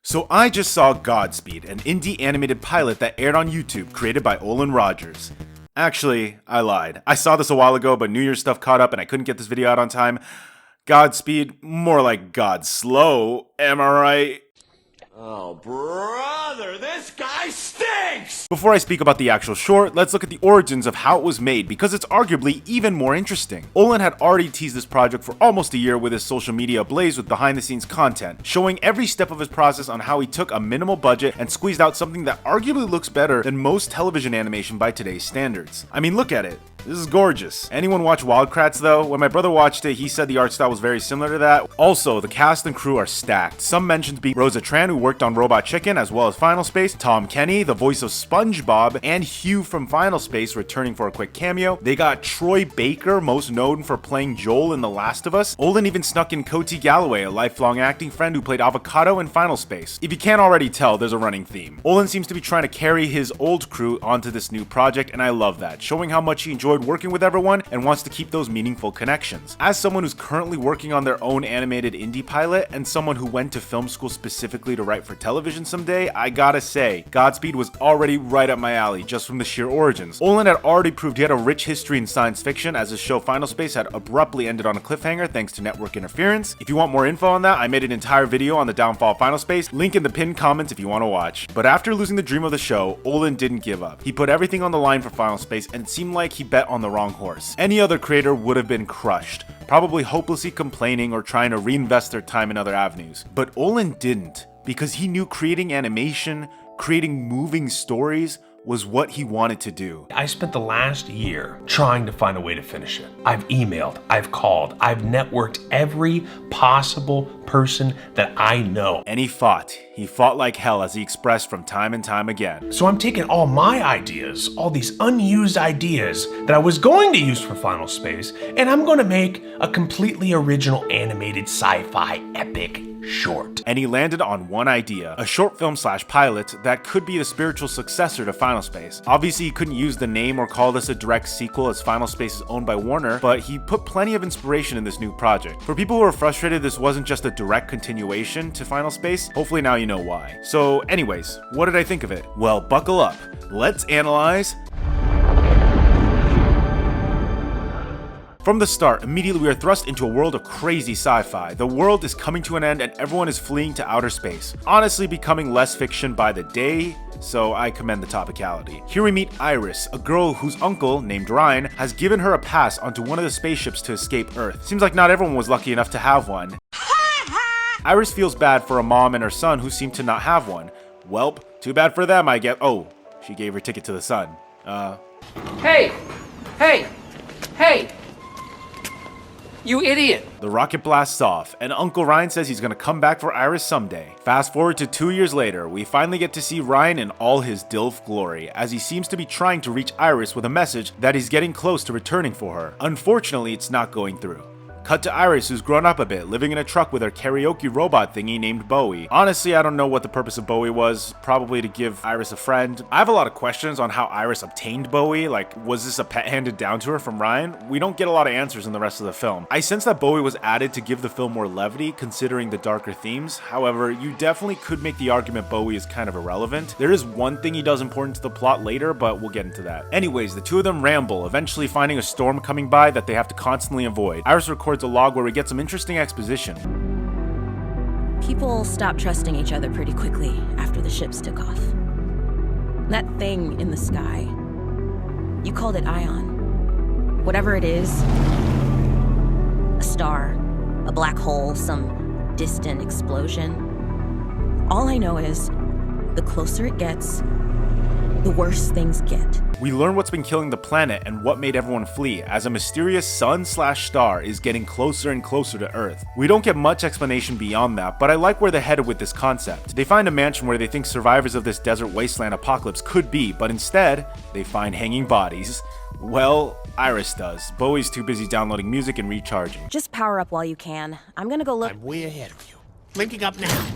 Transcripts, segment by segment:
So I just saw Godspeed, an indie animated pilot that aired on YouTube created by Olin Rogers. Actually, I lied. I saw this a while ago, but New Year's stuff caught up and I couldn't get this video out on time. Godspeed, more like God slow, am I right? Oh, brother, this guy stinks! Before I speak about the actual short, let's look at the origins of how it was made because it's arguably even more interesting. Olin had already teased this project for almost a year with his social media ablaze with behind the scenes content, showing every step of his process on how he took a minimal budget and squeezed out something that arguably looks better than most television animation by today's standards. I mean, look at it. This is gorgeous. Anyone watch Wildcrats though? When my brother watched it, he said the art style was very similar to that. Also, the cast and crew are stacked. Some mentions being Rosa Tran, who worked on Robot Chicken as well as Final Space, Tom Kenny, the voice of SpongeBob, and Hugh from Final Space returning for a quick cameo. They got Troy Baker, most known for playing Joel in The Last of Us. Olin even snuck in Coty Galloway, a lifelong acting friend who played Avocado in Final Space. If you can't already tell, there's a running theme. Olin seems to be trying to carry his old crew onto this new project, and I love that, showing how much he enjoyed working with everyone and wants to keep those meaningful connections. As someone who's currently working on their own animated indie pilot and someone who went to film school specifically to write for television someday, I gotta say, Godspeed was already right up my alley just from the sheer origins. Olin had already proved he had a rich history in science fiction, as his show Final Space had abruptly ended on a cliffhanger thanks to network interference. If you want more info on that, I made an entire video on the downfall of Final Space, link in the pinned comments if you want to watch. But after losing the dream of the show, Olin didn't give up. He put everything on the line for Final Space, and it seemed like he bet on the wrong horse. Any other creator would have been crushed, probably hopelessly complaining or trying to reinvest their time in other avenues. But Olin didn't, because he knew creating animation, creating moving stories, was what he wanted to do. I spent the last year trying to find a way to finish it. I've emailed, I've called, I've networked every possible person that I know. And he fought. He fought like hell, as he expressed from time and time again. So I'm taking all my ideas, all these unused ideas that I was going to use for Final Space, and I'm going to make a completely original animated sci-fi epic short. And he landed on one idea, a short film / pilot that could be the spiritual successor to Final Space. Obviously, he couldn't use the name or call this a direct sequel, as Final Space is owned by Warner, but he put plenty of inspiration in this new project. For people who are frustrated this wasn't just a direct continuation to Final Space, hopefully now you know why. So anyways, what did I think of it? Well, buckle up. Let's analyze. From the start, immediately we are thrust into a world of crazy sci-fi. The world is coming to an end and everyone is fleeing to outer space, honestly becoming less fiction by the day, so I commend the topicality. Here we meet Iris, a girl whose uncle, named Ryan, has given her a pass onto one of the spaceships to escape Earth. Seems like not everyone was lucky enough to have one. Iris feels bad for a mom and her son who seem to not have one. Welp, too bad for them, I get. Oh, she gave her ticket to the sun. Hey! You idiot! The rocket blasts off, and Uncle Ryan says he's gonna come back for Iris someday. Fast forward to 2 years later, we finally get to see Ryan in all his DILF glory, as he seems to be trying to reach Iris with a message that he's getting close to returning for her. Unfortunately, it's not going through. Cut to Iris, who's grown up a bit, living in a truck with her karaoke robot thingy named Bowie. Honestly, I don't know what the purpose of Bowie was, probably to give Iris a friend. I have a lot of questions on how Iris obtained Bowie, like was this a pet handed down to her from Ryan? We don't get a lot of answers in the rest of the film. I sense that Bowie was added to give the film more levity, considering the darker themes. However, you definitely could make the argument Bowie is kind of irrelevant. There is one thing he does important to the plot later, but we'll get into that. Anyways, the two of them ramble, eventually finding a storm coming by that they have to constantly avoid. Iris records a log where we get some interesting exposition. People stopped trusting each other pretty quickly after the ships took off. That thing in the sky, you called it Ion. Whatever it is, a star, a black hole, some distant explosion. All I know is, the closer it gets, the worse things get. We learn what's been killing the planet and what made everyone flee, as a mysterious sun/star is getting closer and closer to Earth. We don't get much explanation beyond that, but I like where they're headed with this concept. They find a mansion where they think survivors of this desert wasteland apocalypse could be, but instead, they find hanging bodies. Well, Iris does. Bowie's too busy downloading music and recharging. Just power up while you can. I'm gonna go look. I'm way ahead of you. Linking up now.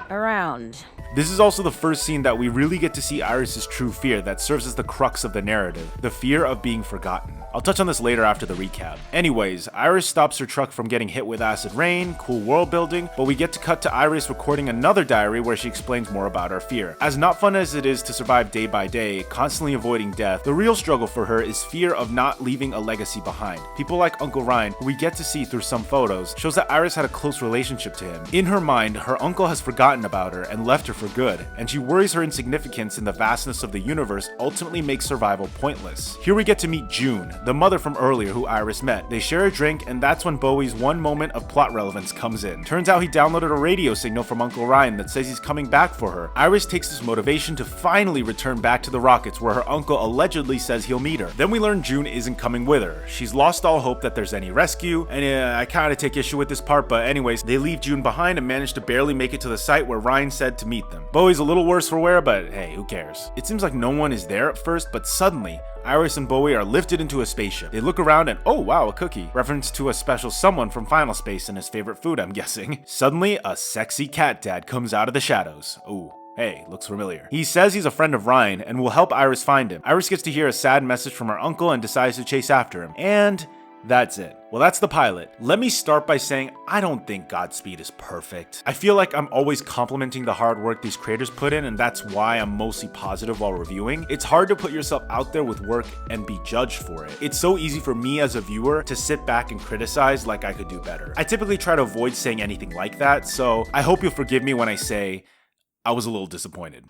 Around. This is also the first scene that we really get to see Iris' true fear that serves as the crux of the narrative, the fear of being forgotten. I'll touch on this later after the recap. Anyways, Iris stops her truck from getting hit with acid rain, cool world building, but we get to cut to Iris recording another diary where she explains more about her fear. As not fun as it is to survive day by day, constantly avoiding death, the real struggle for her is fear of not leaving a legacy behind. People like Uncle Ryan, who we get to see through some photos, shows that Iris had a close relationship to him. In her mind, her uncle has forgotten about her and left her for good, and she worries her insignificance in the vastness of the universe ultimately makes survival pointless. Here we get to meet June, the mother from earlier who Iris met. They share a drink, and that's when Bowie's one moment of plot relevance comes in. Turns out he downloaded a radio signal from Uncle Ryan that says he's coming back for her. Iris takes this motivation to finally return back to the Rockets where her uncle allegedly says he'll meet her. Then we learn June isn't coming with her. She's lost all hope that there's any rescue, and I kinda take issue with this part, but anyways, they leave June behind and manage to barely make it to the site where Ryan said to meet them. Bowie's a little worse for wear, but hey, who cares? It seems like no one is there at first, but suddenly, Iris and Bowie are lifted into a spaceship. They look around and oh wow, a cookie. Reference to a special someone from Final Space and his favorite food, I'm guessing. Suddenly, a sexy cat dad comes out of the shadows. Ooh. Hey, looks familiar. He says he's a friend of Ryan and will help Iris find him. Iris gets to hear a sad message from her uncle and decides to chase after him. And that's it. Well, that's the pilot. Let me start by saying I don't think Godspeed is perfect. I feel like I'm always complimenting the hard work these creators put in, and that's why I'm mostly positive while reviewing. It's hard to put yourself out there with work and be judged for it. It's so easy for me as a viewer to sit back and criticize like I could do better. I typically try to avoid saying anything like that, so I hope you'll forgive me when I say I was a little disappointed.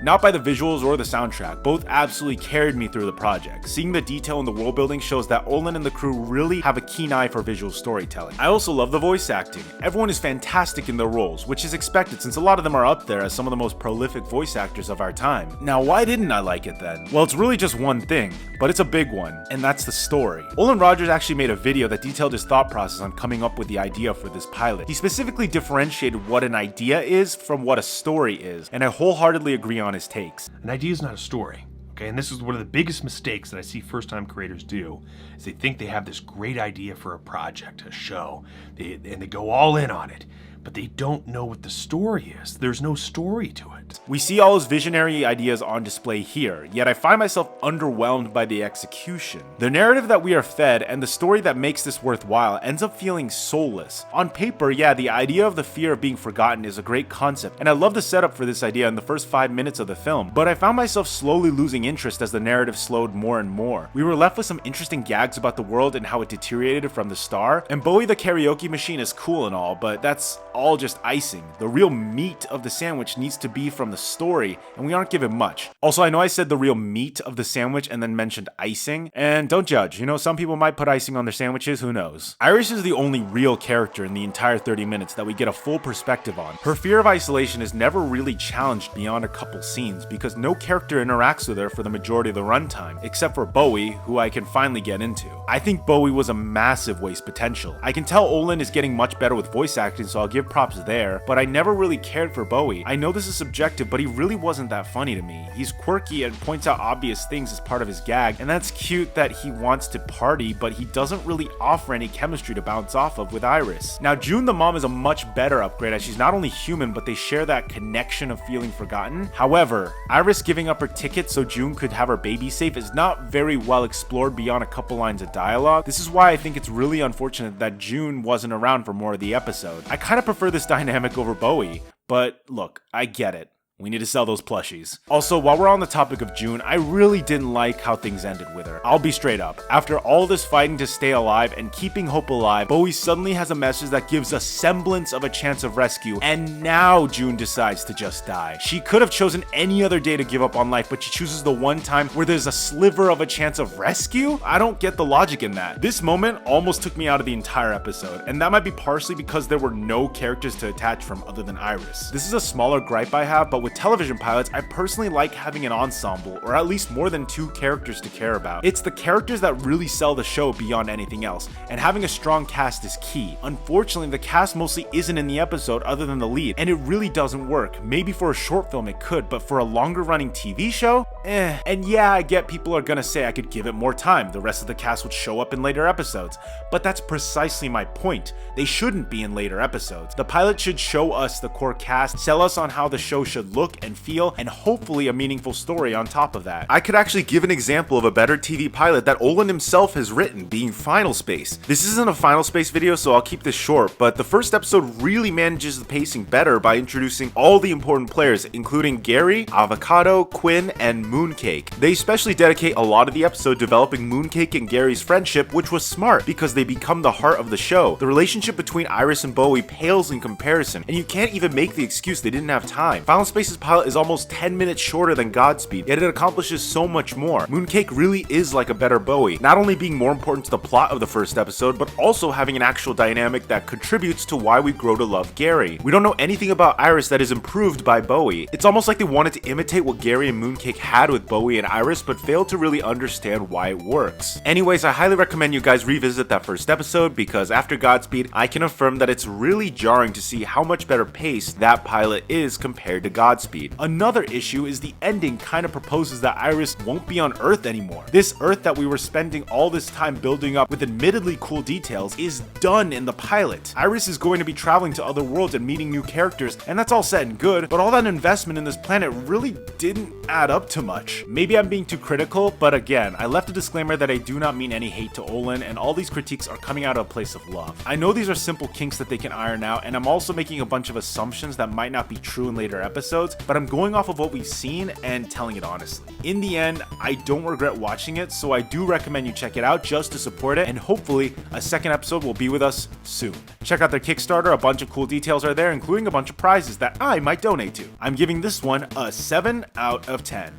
Not by the visuals or the soundtrack, both absolutely carried me through the project. Seeing the detail in the world building shows that Olin and the crew really have a keen eye for visual storytelling. I also love the voice acting. Everyone is fantastic in their roles, which is expected since a lot of them are up there as some of the most prolific voice actors of our time. Now, why didn't I like it then? Well, it's really just one thing, but it's a big one, and that's the story. Olin Rogers actually made a video that detailed his thought process on coming up with the idea for this pilot. He specifically differentiated what an idea is from what a story is, and I wholeheartedly agree on his takes. An idea is not a story, okay? And this is one of the biggest mistakes that I see first-time creators do, is they think they have this great idea for a project, a show, and they go all in on it, but they don't know what the story is. There's no story to it. We see all his visionary ideas on display here, yet I find myself underwhelmed by the execution. The narrative that we are fed and the story that makes this worthwhile ends up feeling soulless. On paper, yeah, the idea of the fear of being forgotten is a great concept, and I love the setup for this idea in the first 5 minutes of the film, but I found myself slowly losing interest as the narrative slowed more and more. We were left with some interesting gags about the world and how it deteriorated from the start, and Bowie the karaoke machine is cool and all, but that's all just icing. The real meat of the sandwich needs to be from the story, and we aren't given much. Also, I know I said the real meat of the sandwich and then mentioned icing, and don't judge, you know, some people might put icing on their sandwiches, who knows. Iris is the only real character in the entire 30 minutes that we get a full perspective on. Her fear of isolation is never really challenged beyond a couple scenes because no character interacts with her for the majority of the runtime, except for Bowie, who I can finally get into. I think Bowie was a massive waste potential. I can tell Olin is getting much better with voice acting, so I'll give props there, but I never really cared for Bowie. I know this is subjective, but he really wasn't that funny to me. He's quirky and points out obvious things as part of his gag, and that's cute that he wants to party, but he doesn't really offer any chemistry to bounce off of with Iris. Now, June the mom is a much better upgrade as she's not only human, but they share that connection of feeling forgotten. However, Iris giving up her ticket so June could have her baby safe is not very well explored beyond a couple lines of dialogue. This is why I think it's really unfortunate that June wasn't around for more of the episode. I kind of prefer this dynamic over Bowie, but look, I get it. We need to sell those plushies. Also, while we're on the topic of June, I really didn't like how things ended with her. I'll be straight up. After all this fighting to stay alive and keeping hope alive, Bowie suddenly has a message that gives a semblance of a chance of rescue, and now June decides to just die. She could have chosen any other day to give up on life, but she chooses the one time where there's a sliver of a chance of rescue? I don't get the logic in that. This moment almost took me out of the entire episode, and that might be partially because there were no characters to attach from other than Iris. This is a smaller gripe I have, but with television pilots, I personally like having an ensemble, or at least more than 2 characters to care about. It's the characters that really sell the show beyond anything else, and having a strong cast is key. Unfortunately, the cast mostly isn't in the episode other than the lead, and it really doesn't work. Maybe for a short film it could, but for a longer running TV show? And yeah, I get people are gonna say I could give it more time, the rest of the cast would show up in later episodes, but that's precisely my point. They shouldn't be in later episodes. The pilot should show us the core cast, sell us on how the show should look and feel, and hopefully a meaningful story on top of that. I could actually give an example of a better TV pilot that Olin himself has written, being Final Space. This isn't a Final Space video, so I'll keep this short, but the first episode really manages the pacing better by introducing all the important players, including Gary, Avocado, Quinn, and Mooncake. They especially dedicate a lot of the episode developing Mooncake and Gary's friendship, which was smart because they become the heart of the show. The relationship between Iris and Bowie pales in comparison, and you can't even make the excuse they didn't have time. Final Space's pilot is almost 10 minutes shorter than Godspeed, yet it accomplishes so much more. Mooncake really is like a better Bowie, not only being more important to the plot of the first episode, but also having an actual dynamic that contributes to why we grow to love Gary. We don't know anything about Iris that is improved by Bowie. It's almost like they wanted to imitate what Gary and Mooncake had with Bowie and Iris, but failed to really understand why it works. Anyways, I highly recommend you guys revisit that first episode, because after Godspeed, I can affirm that it's really jarring to see how much better paced that pilot is compared to Godspeed. Another issue is the ending kind of proposes that Iris won't be on Earth anymore. This Earth that we were spending all this time building up with admittedly cool details is done in the pilot. Iris is going to be traveling to other worlds and meeting new characters, and that's all said and good, but all that investment in this planet really didn't add up to much. Maybe I'm being too critical, but again, I left a disclaimer that I do not mean any hate to Olin, and all these critiques are coming out of a place of love. I know these are simple kinks that they can iron out, and I'm also making a bunch of assumptions that might not be true in later episodes, but I'm going off of what we've seen and telling it honestly. In the end, I don't regret watching it, so I do recommend you check it out just to support it, and hopefully a second episode will be with us soon. Check out their Kickstarter, a bunch of cool details are there, including a bunch of prizes that I might donate to. I'm giving this one a 7 out of 10.